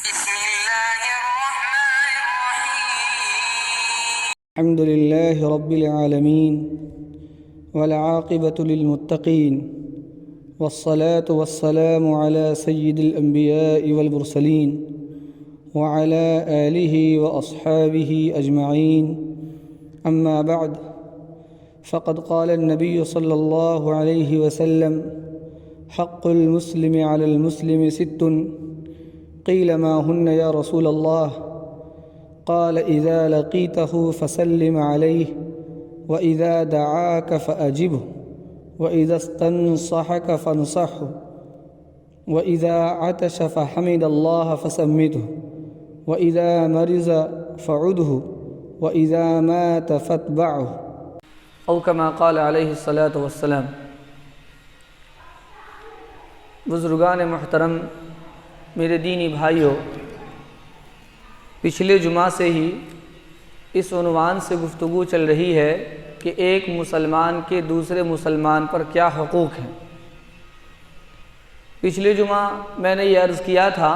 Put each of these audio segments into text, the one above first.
بسم الله الرحمن الرحيم. الحمد لله رب العالمين والعاقبة للمتقين والصلاة والسلام على سيد الأنبياء والمرسلين وعلى آله وأصحابه أجمعين. أما بعد، فقد قال النبي صلى الله عليه وسلم: حق المسلم على المسلم 6. قيل ما هن يا رسول الله؟ قال: إذا لقيته فسلم عليه، وإذا دعاك فأجبه، وإذا استنصحك فانصحه، وإذا عطش فحمد الله فسمته، وإذا مرض فعده، وإذا مات فاتبعه، او كما قال علیہ الصلاۃ والسلام۔ بزرگان محترم، میرے دینی بھائیوں، پچھلے جمعہ سے ہی اس عنوان سے گفتگو چل رہی ہے کہ ایک مسلمان کے دوسرے مسلمان پر کیا حقوق ہیں۔ پچھلے جمعہ میں نے یہ عرض کیا تھا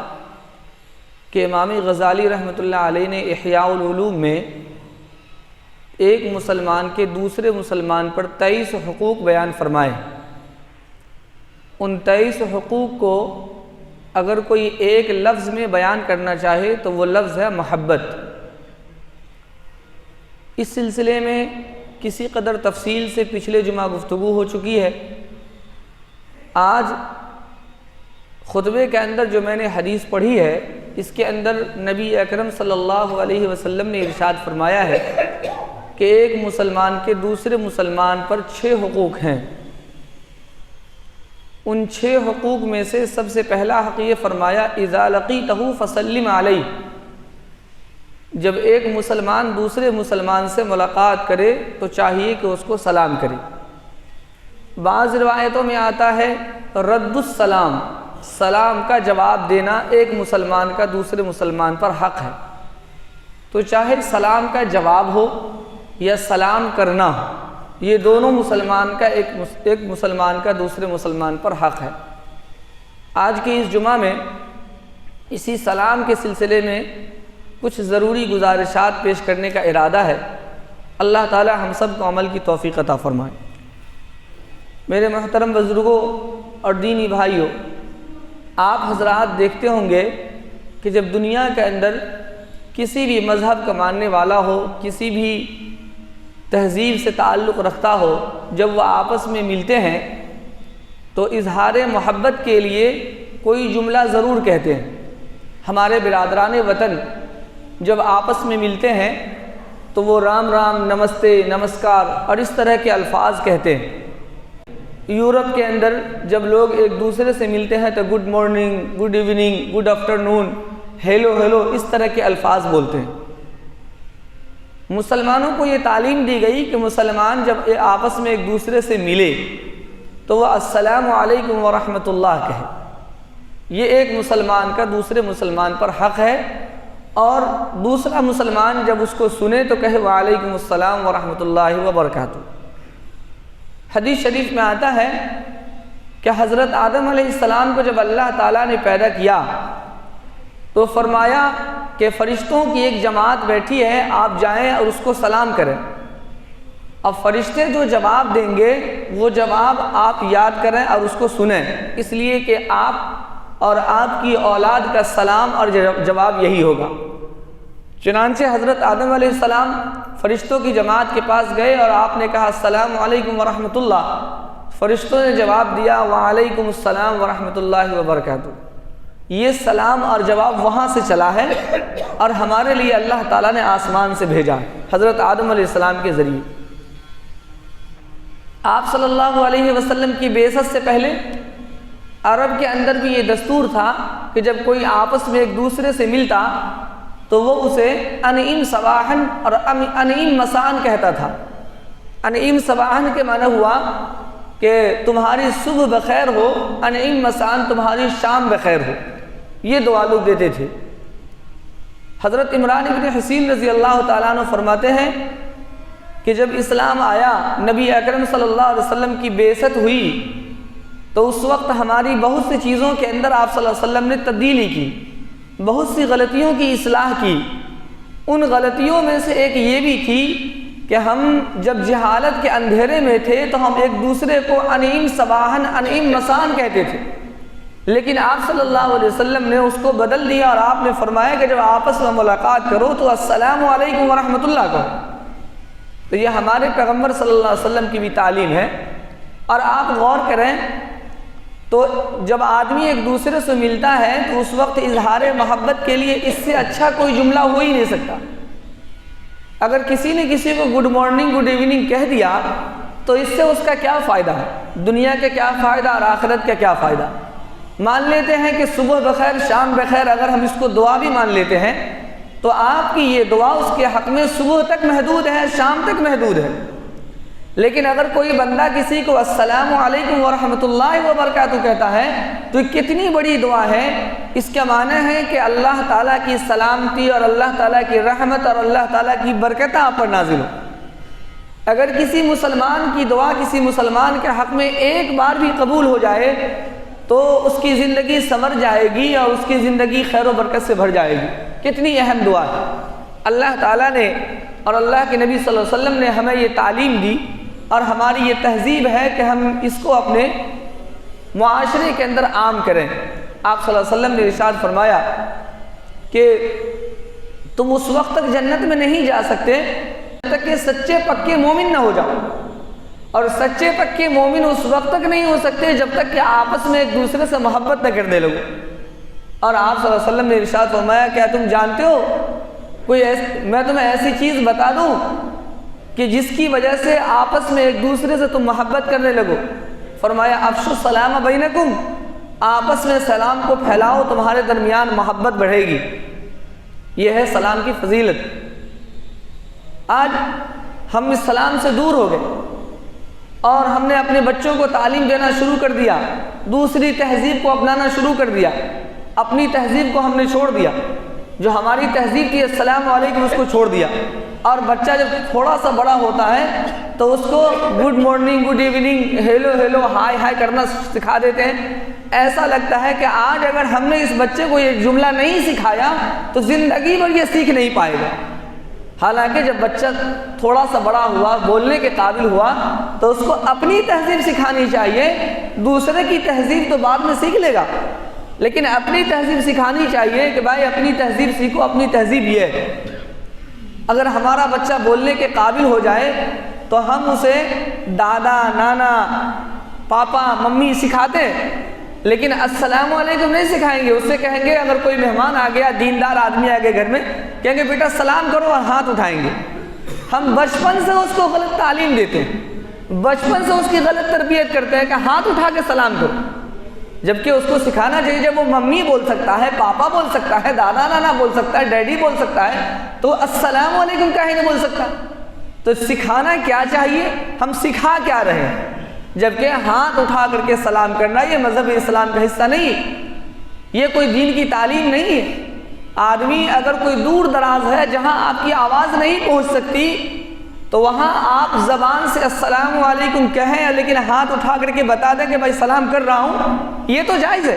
کہ امام غزالی رحمۃ اللہ علیہ نے احیاء العلوم میں ایک مسلمان کے دوسرے مسلمان پر 23 حقوق بیان فرمائے۔ ان 23 حقوق کو اگر کوئی ایک لفظ میں بیان کرنا چاہے تو وہ لفظ ہے محبت۔ اس سلسلے میں کسی قدر تفصیل سے پچھلے جمعہ گفتگو ہو چکی ہے۔ آج خطبے کے اندر جو میں نے حدیث پڑھی ہے، اس کے اندر نبی اکرم صلی اللہ علیہ وسلم نے ارشاد فرمایا ہے کہ ایک مسلمان کے دوسرے مسلمان پر 6 حقوق ہیں۔ ان 6 حقوق میں سے سب سے پہلا حق یہ فرمایا: اذا لقیتہ فسلم علیہ۔ جب ایک مسلمان دوسرے مسلمان سے ملاقات کرے تو چاہیے کہ اس کو سلام کرے۔ بعض روایتوں میں آتا ہے رد السلام، سلام کا جواب دینا ایک مسلمان کا دوسرے مسلمان پر حق ہے۔ تو چاہے سلام کا جواب ہو یا سلام کرنا، یہ دونوں مسلمان کا ایک مسلمان کا دوسرے مسلمان پر حق ہے۔ آج کے اس جمعہ میں اسی سلام کے سلسلے میں کچھ ضروری گزارشات پیش کرنے کا ارادہ ہے۔ اللہ تعالی ہم سب کو عمل کی توفیق عطا فرمائے۔ میرے محترم بزرگوں اور دینی بھائیوں، آپ حضرات دیکھتے ہوں گے کہ جب دنیا کے اندر کسی بھی مذہب کا ماننے والا ہو، کسی بھی تہذیب سے تعلق رکھتا ہو، جب وہ آپس میں ملتے ہیں تو اظہار محبت کے لیے کوئی جملہ ضرور کہتے ہیں۔ ہمارے برادران وطن جب آپس میں ملتے ہیں تو وہ رام رام، نمستے، نمسکار اور اس طرح کے الفاظ کہتے ہیں۔ یورپ کے اندر جب لوگ ایک دوسرے سے ملتے ہیں تو good morning, good evening, good afternoon, hello hello, اس طرح کے الفاظ بولتے ہیں۔ مسلمانوں کو یہ تعلیم دی گئی کہ مسلمان جب آپس میں ایک دوسرے سے ملے تو وہ السلام علیکم ورحمۃ اللہ کہے۔ یہ ایک مسلمان کا دوسرے مسلمان پر حق ہے، اور دوسرا مسلمان جب اس کو سنے تو کہے وعلیکم السلام ورحمۃ اللہ وبرکاتہ۔ حدیث شریف میں آتا ہے کہ حضرت آدم علیہ السلام کو جب اللہ تعالیٰ نے پیدا کیا تو فرمایا کہ فرشتوں کی ایک جماعت بیٹھی ہے، آپ جائیں اور اس کو سلام کریں۔ اب فرشتے جو جواب دیں گے وہ جواب آپ یاد کریں اور اس کو سنیں، اس لیے کہ آپ اور آپ کی اولاد کا سلام اور جواب یہی ہوگا۔ چنانچہ حضرت آدم علیہ السلام فرشتوں کی جماعت کے پاس گئے اور آپ نے کہا السلام علیکم ورحمۃ اللہ۔ فرشتوں نے جواب دیا وعلیکم السلام ورحمۃ اللہ وبرکاتہ۔ یہ سلام اور جواب وہاں سے چلا ہے اور ہمارے لیے اللہ تعالیٰ نے آسمان سے بھیجا ہے حضرت آدم علیہ السلام کے ذریعے۔ آپ صلی اللہ علیہ وسلم کی بعثت سے پہلے عرب کے اندر بھی یہ دستور تھا کہ جب کوئی آپس میں ایک دوسرے سے ملتا تو وہ اسے انعیم صباحن اور انعیم مساءن کہتا تھا۔ انعیم صباحن کے معنی ہوا کہ تمہاری صبح بخیر ہو، انعیم مساءن تمہاری شام بخیر ہو، یہ دعا لوگ دیتے تھے۔ حضرت عمران بن حسین رضی اللہ تعالیٰ عنہ فرماتے ہیں کہ جب اسلام آیا، نبی اکرم صلی اللہ علیہ وسلم کی بعثت ہوئی تو اس وقت ہماری بہت سی چیزوں کے اندر آپ صلی اللہ علیہ وسلم نے تبدیلی کی، بہت سی غلطیوں کی اصلاح کی۔ ان غلطیوں میں سے ایک یہ بھی تھی کہ ہم جب جہالت کے اندھیرے میں تھے تو ہم ایک دوسرے کو انعیم صباحن انعیم مسان کہتے تھے، لیکن آپ صلی اللہ علیہ وسلم نے اس کو بدل دیا اور آپ نے فرمایا کہ جب آپس میں ملاقات کرو تو السلام علیکم ورحمۃ اللہ کہو۔ تو یہ ہمارے پیغمبر صلی اللہ علیہ وسلم کی بھی تعلیم ہے۔ اور آپ غور کریں تو جب آدمی ایک دوسرے سے ملتا ہے تو اس وقت اظہار محبت کے لیے اس سے اچھا کوئی جملہ ہو ہی نہیں سکتا۔ اگر کسی نے کسی کو گڈ مارننگ گڈ ایوننگ کہہ دیا تو اس سے اس کا کیا فائدہ ہے؟ دنیا کے کیا فائدہ اور آخرت کا کیا فائدہ؟ مان لیتے ہیں کہ صبح بخیر شام بخیر، اگر ہم اس کو دعا بھی مان لیتے ہیں تو آپ کی یہ دعا اس کے حق میں صبح تک محدود ہے، شام تک محدود ہے۔ لیکن اگر کوئی بندہ کسی کو السلام علیکم ورحمۃ اللہ وبرکاتہ کہتا ہے تو کتنی بڑی دعا ہے۔ اس کا معنی ہے کہ اللہ تعالیٰ کی سلامتی اور اللہ تعالیٰ کی رحمت اور اللہ تعالیٰ کی برکتیں آپ پر نازل ہو۔ اگر کسی مسلمان کی دعا کسی مسلمان کے حق میں ایک بار بھی قبول ہو جائے تو اس کی زندگی سنور جائے گی اور اس کی زندگی خیر و برکت سے بھر جائے گی۔ کتنی اہم دعا ہے۔ اللہ تعالیٰ نے اور اللہ کے نبی صلی اللہ علیہ وسلم نے ہمیں یہ تعلیم دی اور ہماری یہ تہذیب ہے کہ ہم اس کو اپنے معاشرے کے اندر عام کریں۔ آپ صلی اللہ علیہ وسلم نے ارشاد فرمایا کہ تم اس وقت تک جنت میں نہیں جا سکتے جب تک کہ سچے پکے مومن نہ ہو جاؤ، اور سچے پکے مومن اس وقت تک نہیں ہو سکتے جب تک کہ آپس میں ایک دوسرے سے محبت نہ کرنے لگو۔ اور آپ صلی اللہ علیہ وسلم نے ارشاد فرمایا کیا تم جانتے ہو میں تمہیں ایسی چیز بتا دوں کہ جس کی وجہ سے آپس میں ایک دوسرے سے تم محبت کرنے لگو؟ فرمایا افشوا السلام بینکم، آپس میں سلام کو پھیلاؤ، تمہارے درمیان محبت بڑھے گی۔ یہ ہے سلام کی فضیلت۔ آج ہم اس سلام سے دور ہو گئے اور ہم نے اپنے بچوں کو تعلیم دینا شروع کر دیا، دوسری تہذیب کو اپنانا شروع کر دیا، اپنی تہذیب کو ہم نے چھوڑ دیا۔ جو ہماری تہذیب کی السلام علیکم اس کو چھوڑ دیا، اور بچہ جب تھوڑا سا بڑا ہوتا ہے تو اس کو good morning good evening hello hello hi high کرنا سکھا دیتے ہیں۔ ایسا لگتا ہے کہ آج اگر ہم نے اس بچے کو یہ جملہ نہیں سکھایا تو زندگی بھر یہ سیکھ نہیں پائے گا۔ حالانکہ جب بچہ تھوڑا سا بڑا ہوا، بولنے کے قابل ہوا، تو اس کو اپنی تہذیب سکھانی چاہیے۔ دوسرے کی تہذیب تو بعد میں سیکھ لے گا، لیکن اپنی تہذیب سکھانی چاہیے کہ بھائی اپنی تہذیب سیکھو، اپنی تہذیب یہ ہے۔ اگر ہمارا بچہ بولنے کے قابل ہو جائے تو ہم اسے دادا نانا پاپا ممی سکھاتے، لیکن السلام علیکم نہیں سکھائیں گے۔ اس سے کہیں گے اگر کوئی مہمان آ گیا، دیندار آدمی آ گیا گھر میں، کہیں گے بیٹا سلام کرو اور ہاتھ اٹھائیں گے۔ ہم بچپن سے اس کو غلط تعلیم دیتے ہیں، بچپن سے اس کی غلط تربیت کرتے ہیں کہ ہاتھ اٹھا کے سلام کرو، جبکہ اس کو سکھانا چاہیے جب وہ ممی بول سکتا ہے، پاپا بول سکتا ہے، دادا نانا بول سکتا ہے، ڈیڈی بول سکتا ہے، تو السلام علیکم کہیں نہیں بول سکتا۔ تو سکھانا کیا چاہیے، ہم سکھا کیا رہے ہیں؟ جبکہ ہاتھ اٹھا کر کے سلام کرنا یہ مذہب اسلام کا حصہ نہیں ہے، یہ کوئی دین کی تعلیم نہیں ہے۔ آدمی اگر کوئی دور دراز ہے جہاں آپ کی آواز نہیں پہنچ سکتی تو وہاں آپ زبان سے السلام علیکم کہیں، لیکن ہاتھ اٹھا کر کے بتا دیں کہ بھائی سلام کر رہا ہوں، یہ تو جائز ہے۔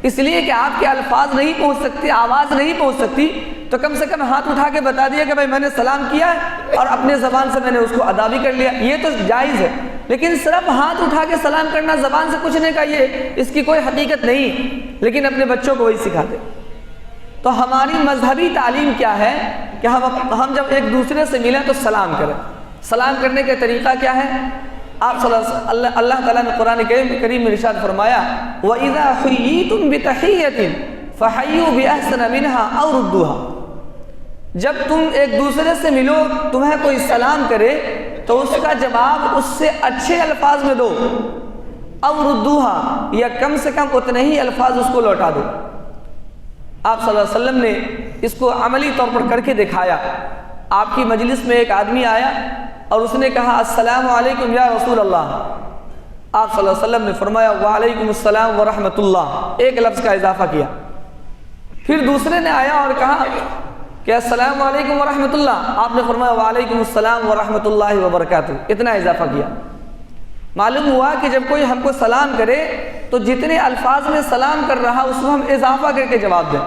اس لیے کہ آپ کے الفاظ نہیں پہنچ سکتے، آواز نہیں پہنچ سکتی، تو کم سے کم ہاتھ اٹھا کے بتا دیا کہ بھائی میں نے سلام کیا ہے اور اپنے زبان سے میں نے اس کو ادا بھی کر لیا، یہ تو جائز ہے۔ لیکن صرف ہاتھ اٹھا کے سلام کرنا، زبان سے پوچھنے کا، یہ اس کی کوئی حقیقت نہیں، لیکن اپنے بچوں کو وہی سکھاتے۔ تو ہماری مذہبی تعلیم کیا ہے کہ ہم جب ایک دوسرے سے ملیں تو سلام کریں۔ سلام کرنے کا طریقہ کیا ہے؟ آپ اللہ تعالیٰ نے قرآن کریم میں ارشاد فرمایا وَإِذَا حُيِّيتُم بِتَحِيَّةٍ فَحَيُّوا بِأَحْسَنَ مِنْهَا أَوْ رُدُّوهَا، جب تم ایک دوسرے سے ملو، تمہیں کوئی سلام کرے تو اس کا جواب اس سے اچھے الفاظ میں دو، أَوْ رُدُّوهَا، یا کم سے کم اتنے ہی الفاظ اس کو لوٹا دو۔ آپ صلی اللہ علیہ وسلم نے اس کو عملی طور پر کر کے دکھایا۔ آپ کی مجلس میں ایک آدمی آیا اور اس نے کہا السلام علیکم یا رسول اللہ۔ آپ صلی اللہ علیہ وسلم نے فرمایا وعلیکم السلام ورحمۃ اللہ، ایک لفظ کا اضافہ کیا۔ پھر دوسرے نے آیا اور کہا کہ السلام علیکم ورحمۃ اللہ، آپ نے فرمایا وعلیکم السلام ورحمۃ اللہ وبرکاتہ، اتنا اضافہ کیا۔ معلوم ہوا کہ جب کوئی ہم کو سلام کرے تو جتنے الفاظ میں سلام کر رہا اس کو ہم اضافہ کر کے جواب دیں۔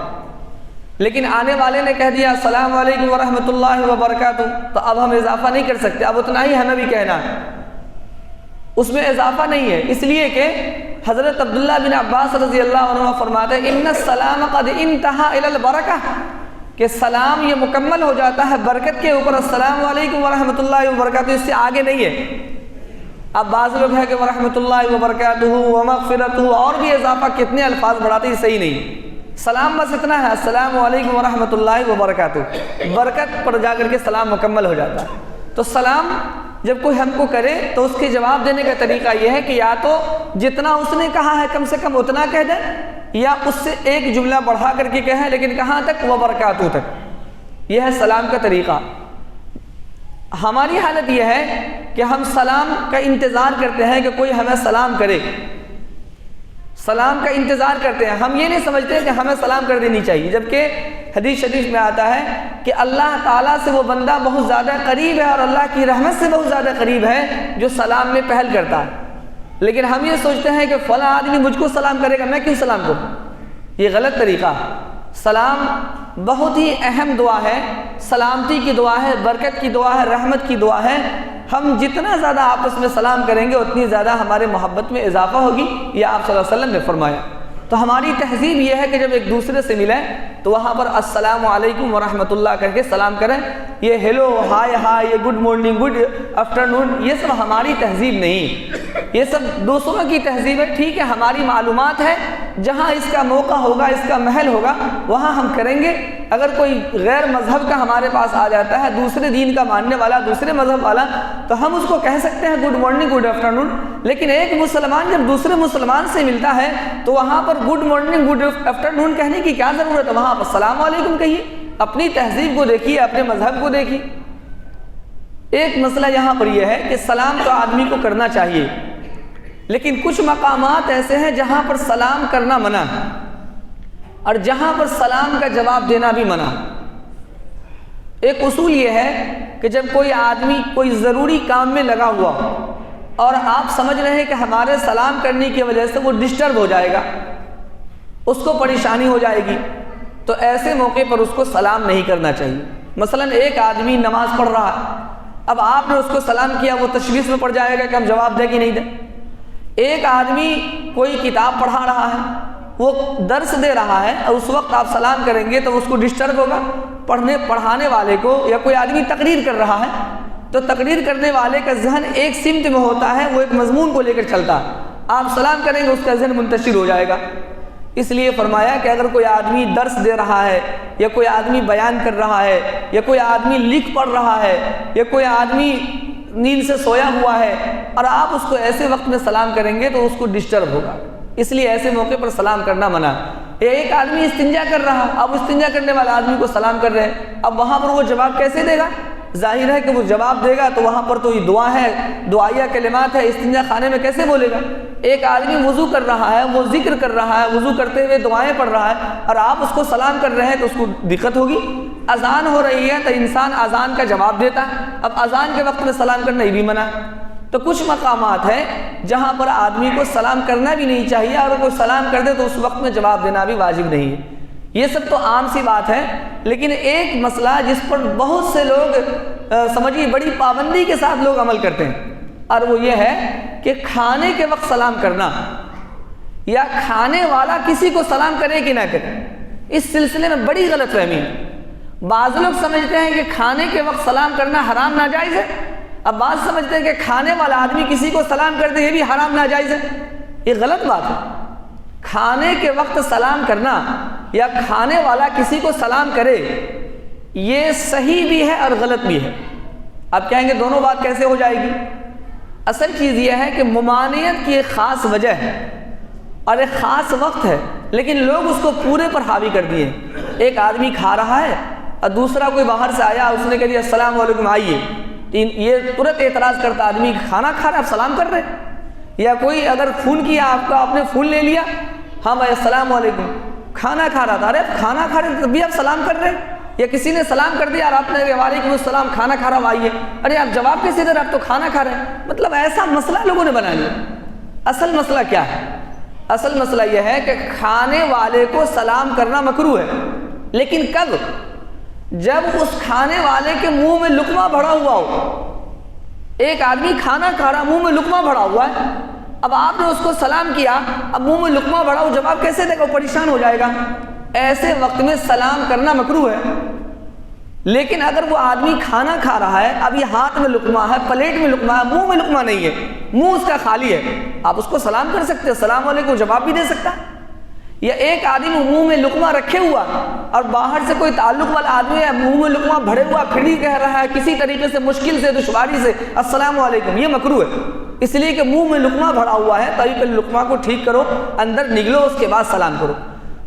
لیکن آنے والے نے کہہ دیا السلام علیکم ورحمۃ اللہ وبرکاتہ، تو اب ہم اضافہ نہیں کر سکتے، اب اتنا ہی ہمیں بھی کہنا ہے، اس میں اضافہ نہیں ہے، اس لیے کہ حضرت عبداللہ بن عباس رضی اللہ عنہ فرماتے ہیں ان السلام قد انتہى الی البرکہ، کہ سلام یہ مکمل ہو جاتا ہے برکت کے اوپر، السلام علیکم ورحمۃ اللہ وبرکاتہ، اس سے آگے نہیں ہے۔ اب بعض لوگ ہیں کہ ورحمۃ اللہ وبرکاتہ ومغفرتہ، اور بھی اضافہ کتنے الفاظ بڑھاتے ہیں، صحیح نہیں، سلام بس اتنا ہے السلام علیکم ورحمۃ اللہ وبرکاتہ، برکت پر جا کر کے سلام مکمل ہو جاتا ہے۔ تو سلام جب کوئی ہم کو کرے تو اس کے جواب دینے کا طریقہ یہ ہے کہ یا تو جتنا اس نے کہا ہے کم سے کم اتنا کہہ دیں، یا اس سے ایک جملہ بڑھا کر کے کہیں، لیکن کہاں تک؟ وبرکاتہ تک۔ یہ ہے سلام کا طریقہ۔ ہماری حالت یہ ہے کہ ہم سلام کا انتظار کرتے ہیں کہ کوئی ہمیں سلام کرے، سلام کا انتظار کرتے ہیں، ہم یہ نہیں سمجھتے کہ ہمیں سلام کر دینی چاہیے، جبکہ حدیث شریف میں آتا ہے کہ اللہ تعالیٰ سے وہ بندہ بہت زیادہ قریب ہے اور اللہ کی رحمت سے بہت زیادہ قریب ہے جو سلام میں پہل کرتا ہے، لیکن ہم یہ سوچتے ہیں کہ فلاں آدمی مجھ کو سلام کرے گا، میں کیوں سلام کروں؟ یہ غلط طریقہ ہے۔ سلام بہت ہی اہم دعا ہے، سلامتی کی دعا ہے، برکت کی دعا ہے، رحمت کی دعا ہے۔ ہم جتنا زیادہ آپس میں سلام کریں گے اتنی زیادہ ہمارے محبت میں اضافہ ہوگی، یہ آپ صلی اللہ علیہ وسلم نے فرمایا۔ تو ہماری تہذیب یہ ہے کہ جب ایک دوسرے سے ملیں تو وہاں پر السلام علیکم ورحمۃ اللہ کر کے سلام کریں، یہ ہیلو ہائے ہائے، یہ گڈ مارننگ، گڈ آفٹرنون، یہ سب ہماری تہذیب نہیں، یہ سب دوسروں کی تہذیب ہے۔ ٹھیک ہے، ہماری معلومات ہے، جہاں اس کا موقع ہوگا، اس کا محل ہوگا، وہاں ہم کریں گے۔ اگر کوئی غیر مذہب کا ہمارے پاس آ جاتا ہے، دوسرے دین کا ماننے والا، دوسرے مذہب والا، تو ہم اس کو کہہ سکتے ہیں گڈ مارننگ، گڈ آفٹرنون، لیکن ایک مسلمان جب دوسرے مسلمان سے ملتا ہے تو وہاں پر گڈ مارننگ، گڈ آفٹرنون کہنے کی کیا ضرورت ہے؟ وہاں پر السلام علیکم کہیے، اپنی تہذیب کو دیکھیے، اپنے مذہب کو دیکھیے۔ ایک مسئلہ یہاں پر یہ ہے کہ سلام تو آدمی کو کرنا چاہیے، لیکن کچھ مقامات ایسے ہیں جہاں پر سلام کرنا منع ہے اور جہاں پر سلام کا جواب دینا بھی منع ہے۔ ایک اصول یہ ہے کہ جب کوئی آدمی کوئی ضروری کام میں لگا ہوا اور آپ سمجھ رہے ہیں کہ ہمارے سلام کرنے کی وجہ سے وہ ڈسٹرب ہو جائے گا، اس کو پریشانی ہو جائے گی، تو ایسے موقع پر اس کو سلام نہیں کرنا چاہیے۔ مثلا ایک آدمی نماز پڑھ رہا ہے، اب آپ نے اس کو سلام کیا، وہ تشویش میں پڑ جائے گا کہ ہم جواب دیں کہ نہیں دیں۔ ایک آدمی کوئی کتاب پڑھا رہا ہے، وہ درس دے رہا ہے، اور اس وقت آپ سلام کریں گے تو اس کو ڈسٹرب ہوگا۔ پڑھانے والے کو، یا کوئی آدمی تقریر کر رہا ہے تو تقریر کرنے والے کا ذہن ایک سمت میں ہوتا ہے، وہ ایک مضمون کو لے کر چلتا ہے، آپ سلام کریں گے اس کا ذہن منتشر ہو جائے گا۔ اس لیے فرمایا کہ اگر کوئی آدمی درس دے رہا ہے، یا کوئی آدمی بیان کر رہا ہے، یا کوئی آدمی لکھ پڑھ رہا ہے، یا کوئی آدمی نیند سے سویا ہوا ہے، اور آپ اس کو ایسے وقت میں سلام کریں گے تو اس کو ڈسٹرب ہوگا، اس لیے ایسے موقع پر سلام کرنا منع ہے۔ ایک آدمی استنجا کر رہا، اب استنجا کرنے والا آدمی کو سلام کر رہے ہیں، اب وہاں پر وہ جواب کیسے دے گا؟ ظاہر ہے کہ وہ جواب دے گا تو وہاں پر تو یہ دعا ہے، دعائیہ کلمات ہے، استنجا خانے میں کیسے بولے گا؟ ایک آدمی وضو کر رہا ہے، وہ ذکر کر رہا ہے، وضو کرتے ہوئے دعائیں پڑھ رہا ہے، اور آپ اس کو سلام کر رہے ہیں تو اس کو دقت ہوگی۔ اذان ہو رہی ہے تو انسان اذان کا جواب دیتا ہے، اب اذان کے وقت میں سلام کرنا یہ بھی منع ہے۔ تو کچھ مقامات ہیں جہاں پر آدمی کو سلام کرنا بھی نہیں چاہیے، اور کوئی سلام کر دے تو اس وقت میں جواب دینا بھی واجب نہیں ہے۔ یہ سب تو عام سی بات ہے، لیکن ایک مسئلہ جس پر بہت سے لوگ سمجھیے بڑی پابندی کے ساتھ لوگ عمل کرتے ہیں، اور وہ یہ ہے کہ کھانے کے وقت سلام کرنا، یا کھانے والا کسی کو سلام کرے کہ نہ کرے، اس سلسلے میں بڑی غلط فہمی ہے۔ بعض لوگ سمجھتے ہیں کہ کھانے کے وقت سلام کرنا حرام ناجائز ہے، اب بعض سمجھتے ہیں کہ کھانے والا آدمی کسی کو سلام کر دے یہ بھی حرام ناجائز ہے۔ یہ غلط بات ہے۔ کھانے کے وقت سلام کرنا یا کھانے والا کسی کو سلام کرے یہ صحیح بھی ہے اور غلط بھی ہے۔ آپ کہیں گے دونوں بات کیسے ہو جائے گی؟ اصل چیز یہ ہے کہ ممانعت کی ایک خاص وجہ ہے اور ایک خاص وقت ہے، لیکن لوگ اس کو پورے پر حاوی کر دیے۔ ایک آدمی کھا رہا ہے اور دوسرا کوئی باہر سے آیا، اس نے کہہ دیا السلام علیکم آئیے، یہ ترنت اعتراض کرتا آدمی کھانا کھا رہا ہے آپ سلام کر رہے ہیں۔ یا کوئی اگر فون کیا آپ کا، آپ نے فون لے لیا، ہاں بھائی السلام علیکم، کھانا کھا رہا تھا، ارے کھانا کھا رہے تھے بھی آپ سلام کر رہے ہیں۔ یا کسی نے سلام کر دیا اور آپ نے وعلیکم السلام کھانا کھا رہا ہوں آئیے، ارے آپ جواب کیسے دے رہے، آپ تو کھانا کھا رہے ہیں۔ مطلب ایسا مسئلہ لوگوں نے بنا لیا۔ اصل مسئلہ کیا ہے؟ اصل مسئلہ یہ ہے کہ کھانے والے کو سلام کرنا مکروہ ہے، لیکن کب؟ جب اس کھانے والے کے منہ میں لقمہ بھرا ہوا ہو۔ ایک آدمی کھانا کھا رہا، منہ میں لقمہ بھرا ہوا ہے، اب آپ نے اس کو سلام کیا، اب منہ میں لقمہ بھرا ہو، جواب کیسے دے گا؟ وہ پریشان ہو جائے گا۔ ایسے وقت میں سلام کرنا مکروہ ہے۔ لیکن اگر وہ آدمی کھانا کھا رہا ہے، اب یہ ہاتھ میں لقمہ ہے، پلیٹ میں لقمہ ہے، منہ میں لقمہ نہیں ہے، منہ اس کا خالی ہے، آپ اس کو سلام کر سکتے ہیں، السلام علیکم جواب بھی دے سکتا ہے۔ یا ایک آدمی منہ میں لقمہ رکھے ہوا اور باہر سے کوئی تعلق والا آدمی ہے، منہ میں لقمہ بھرے ہوا پھر بھی کہہ رہا ہے کسی طریقے سے مشکل سے دشواری سے السلام علیکم، یہ مکروہ ہے، اس لیے کہ منہ میں لقمہ بھرا ہوا ہے، تبھی پہلے لقمہ کو ٹھیک کرو، اندر نگلو، اس کے بعد سلام کرو۔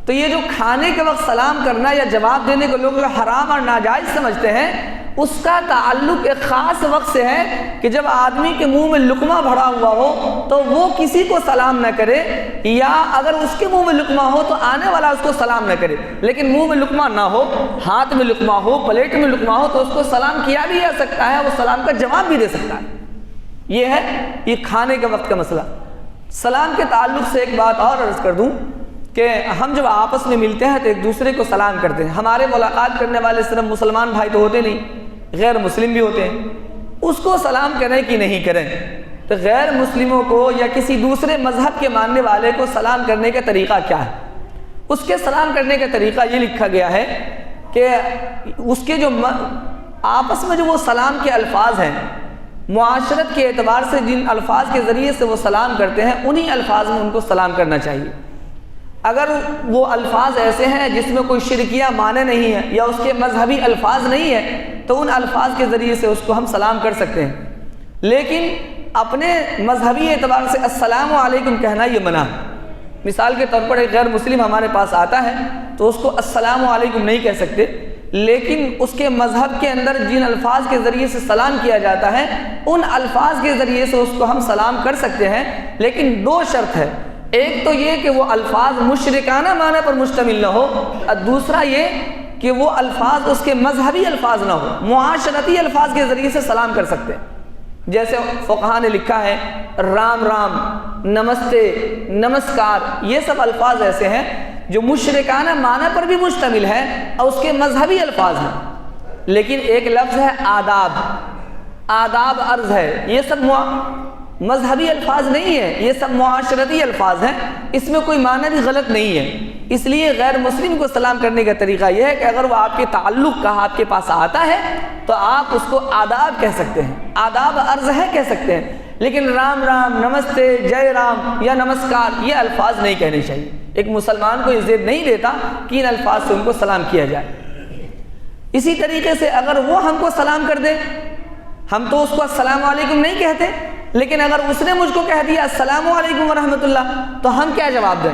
تو یہ جو کھانے کے وقت سلام کرنا یا جواب دینے کو لوگ حرام اور ناجائز سمجھتے ہیں، اس کا تعلق ایک خاص وقت سے ہے کہ جب آدمی کے منہ میں لقمہ بھرا ہوا ہو تو وہ کسی کو سلام نہ کرے، یا اگر اس کے منہ میں لقمہ ہو تو آنے والا اس کو سلام نہ کرے۔ لیکن منہ میں لقمہ نہ ہو، ہاتھ میں لقمہ ہو، پلیٹ میں لقمہ ہو تو اس کو سلام کیا بھی جا سکتا ہے، وہ سلام کا جواب بھی دے سکتا ہے۔ یہ ہے یہ کھانے کے وقت کا مسئلہ۔ سلام کے تعلق سے ایک بات اور عرض کر دوں کہ ہم جب آپس میں ملتے ہیں تو ایک دوسرے کو سلام کرتے ہیں۔ ہمارے ملاقات کرنے والے صرف مسلمان بھائی تو ہوتے نہیں، غیر مسلم بھی ہوتے ہیں۔ اس کو سلام کریں کہ نہیں کریں؟ تو غیر مسلموں کو یا کسی دوسرے مذہب کے ماننے والے کو سلام کرنے کا طریقہ کیا ہے؟ اس کے سلام کرنے کا طریقہ یہ لکھا گیا ہے کہ اس کے جو آپس میں جو وہ سلام کے الفاظ ہیں، معاشرت کے اعتبار سے جن الفاظ کے ذریعے سے وہ سلام کرتے ہیں، انہی الفاظ میں ان کو سلام کرنا چاہیے۔ اگر وہ الفاظ ایسے ہیں جس میں کوئی شرکیہ معنی نہیں ہے یا اس کے مذہبی الفاظ نہیں ہے تو ان الفاظ کے ذریعے سے اس کو ہم سلام کر سکتے ہیں، لیکن اپنے مذہبی اعتبار سے السلام علیکم کہنا یہ منع ہے۔ مثال کے طور پر ایک غیر مسلم ہمارے پاس آتا ہے تو اس کو السلام علیکم نہیں کہہ سکتے، لیکن اس کے مذہب کے اندر جن الفاظ کے ذریعے سے سلام کیا جاتا ہے ان الفاظ کے ذریعے سے اس کو ہم سلام کر سکتے ہیں، لیکن دو شرط ہے۔ ایک تو یہ کہ وہ الفاظ مشرکانہ معنی پر مشتمل نہ ہو، اور دوسرا یہ کہ وہ الفاظ اس کے مذہبی الفاظ نہ ہو، معاشرتی الفاظ کے ذریعے سے سلام کر سکتے ہیں۔ جیسے فقہاء نے لکھا ہے رام رام، نمستے، نمسکار، یہ سب الفاظ ایسے ہیں جو مشرکانہ معنی پر بھی مشتمل ہے اور اس کے مذہبی الفاظ ہیں۔ لیکن ایک لفظ ہے آداب، آداب عرض ہے، یہ سب مذہبی الفاظ نہیں ہے، یہ سب معاشرتی الفاظ ہیں، اس میں کوئی معنی بھی غلط نہیں ہے۔ اس لیے غیر مسلم کو سلام کرنے کا طریقہ یہ ہے کہ اگر وہ آپ کے تعلق کا آپ کے پاس آتا ہے تو آپ اس کو آداب کہہ سکتے ہیں، آداب عرض ہے کہہ سکتے ہیں، لیکن رام رام، نمستے، جے رام یا نمسکار یہ الفاظ نہیں کہنے چاہیے۔ ایک مسلمان کو عزت نہیں دیتا کہ ان الفاظ سے ان کو سلام کیا جائے۔ اسی طریقے سے اگر وہ ہم کو سلام کر دے، ہم تو اس کو السلام علیکم نہیں کہتے، لیکن اگر اس نے مجھ کو کہہ دیا السلام علیکم ورحمۃ اللہ تو ہم کیا جواب دیں؟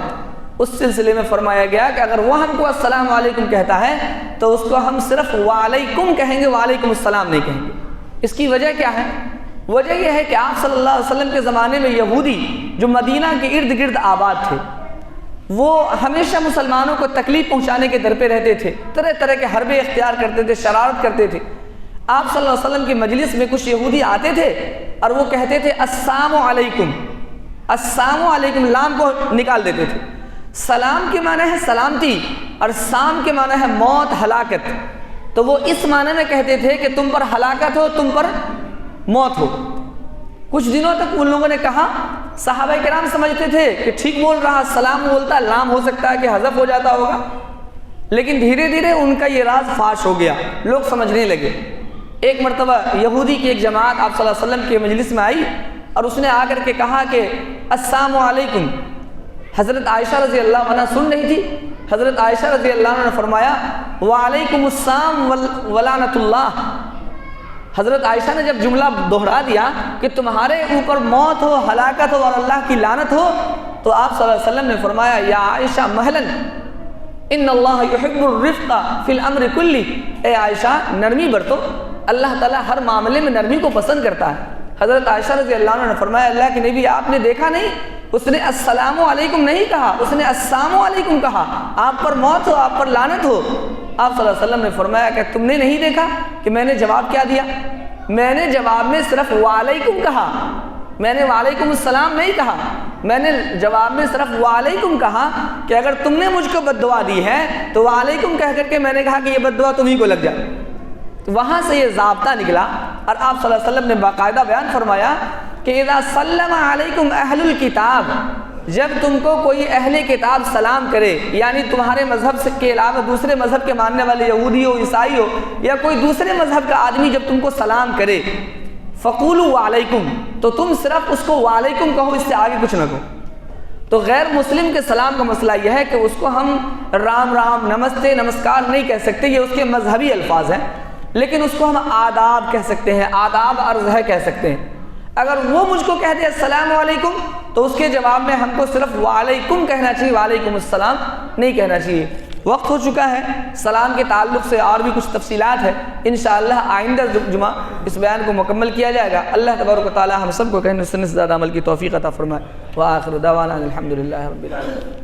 اس سلسلے میں فرمایا گیا کہ اگر وہ ہم کو السلام علیکم کہتا ہے تو اس کو ہم صرف وعلیکم کہیں گے، وعلیکم السلام نہیں کہیں گے۔ اس کی وجہ کیا ہے؟ وجہ یہ ہے کہ آپ صلی اللہ علیہ وسلم کے زمانے میں یہودی جو مدینہ کے ارد گرد آباد تھے، وہ ہمیشہ مسلمانوں کو تکلیف پہنچانے کے در پہ رہتے تھے، طرح طرح کے حربے اختیار کرتے تھے، شرارت کرتے تھے۔ آپ صلی اللہ علیہ وسلم کی مجلس میں کچھ یہودی آتے تھے اور وہ کہتے تھے السلام علیکم، السلام علیکم، لام کو نکال دیتے تھے۔ سلام کے معنی ہے سلامتی اور سام کے معنی ہے موت، ہلاکت، تو وہ اس معنی میں کہتے تھے کہ تم پر ہلاکت ہو، تم پر موت ہو۔ کچھ دنوں تک ان لوگوں نے کہا، صحابہ کرام سمجھتے تھے کہ ٹھیک بول رہا، سلام بولتا، لام ہو سکتا ہے کہ حذف ہو جاتا ہوگا، لیکن دھیرے دھیرے ان کا یہ راز فاش ہو گیا، لوگ سمجھنے لگے۔ ایک مرتبہ یہودی کی ایک جماعت آپ صلی اللہ علیہ وسلم کے مجلس میں آئی اور اس نے آ کر کے کہا کہ السلام علیکم۔ حضرت عائشہ رضی اللہ عنہ سن رہی تھی۔ حضرت عائشہ رضی اللہ عنہ نے فرمایا وعلیکم السلام ولعنۃ اللہ۔ حضرت عائشہ نے جب جملہ دہرا دیا کہ تمہارے اوپر موت ہو، ہلاکت ہو اور اللہ کی لعنت ہو، تو آپ صلی اللہ علیہ وسلم نے فرمایا یا عائشہ مہلاً ان اللہ یحب الرفق فی الامر کلی، اے عائشہ نرمی برتو، اللہ تعالیٰ ہر معاملے میں نرمی کو پسند کرتا ہے۔ حضرت عائشہ رضی اللہ عنہ نے فرمایا اللہ کے نبی آپ نے دیکھا نہیں، اس نے السلام علیکم نہیں کہا، اس نے السلام علیکم کہا، آپ پر موت ہو، آپ پر لعنت ہو۔ آپ صلی اللہ علیہ وسلم نے فرمایا کہ تم نے نہیں دیکھا کہ میں نے جواب کیا دیا؟ میں نے جواب میں صرف وعلیکم کہا، میں نے وعلیکم السلام نہیں کہا۔ میں نے جواب میں صرف وعلیکم کہا کہ اگر تم نے مجھ کو بد دعا دی ہے تو وعلیکم کہہ کر کے میں نے کہا کہ یہ بد دعا تمہیں کو لگ جائے. تو وہاں سے یہ ضابطہ نکلا اور آپ صلی اللہ علیہ وسلم نے باقاعدہ بیان فرمایا کہ اذا سلم علیکم اہل الکتاب، جب تم کو کوئی اہل کتاب سلام کرے، یعنی تمہارے مذہب کے علاوہ دوسرے مذہب کے ماننے والے یہودی ہو، عیسائی ہو، یا کوئی دوسرے مذہب کا آدمی جب تم کو سلام کرے، فقولوا وعلیکم، تو تم صرف اس کو وعلیکم کہو، اس سے آگے کچھ نہ کہو. تو غیر مسلم کے سلام کا مسئلہ یہ ہے کہ اس کو ہم رام رام، نمستے، نمسکار نہیں کہہ سکتے، یہ اس کے مذہبی الفاظ ہیں، لیکن اس کو ہم آداب کہہ سکتے ہیں، آداب عرض ہے کہہ سکتے ہیں. اگر وہ مجھ کو کہہ دے السلام علیکم تو اس کے جواب میں ہم کو صرف وعلیکم کہنا چاہیے، وعلیکم السلام نہیں کہنا چاہیے. وقت ہو چکا ہے، سلام کے تعلق سے اور بھی کچھ تفصیلات ہیں، انشاءاللہ آئندہ جمعہ اس بیان کو مکمل کیا جائے گا. اللہ تبارک و تعالی ہم سب کو کہنے سننے سے زیادہ عمل کی توفیق عطا فرمائے. وآخر دعوانا الحمدللہ رب العالمین.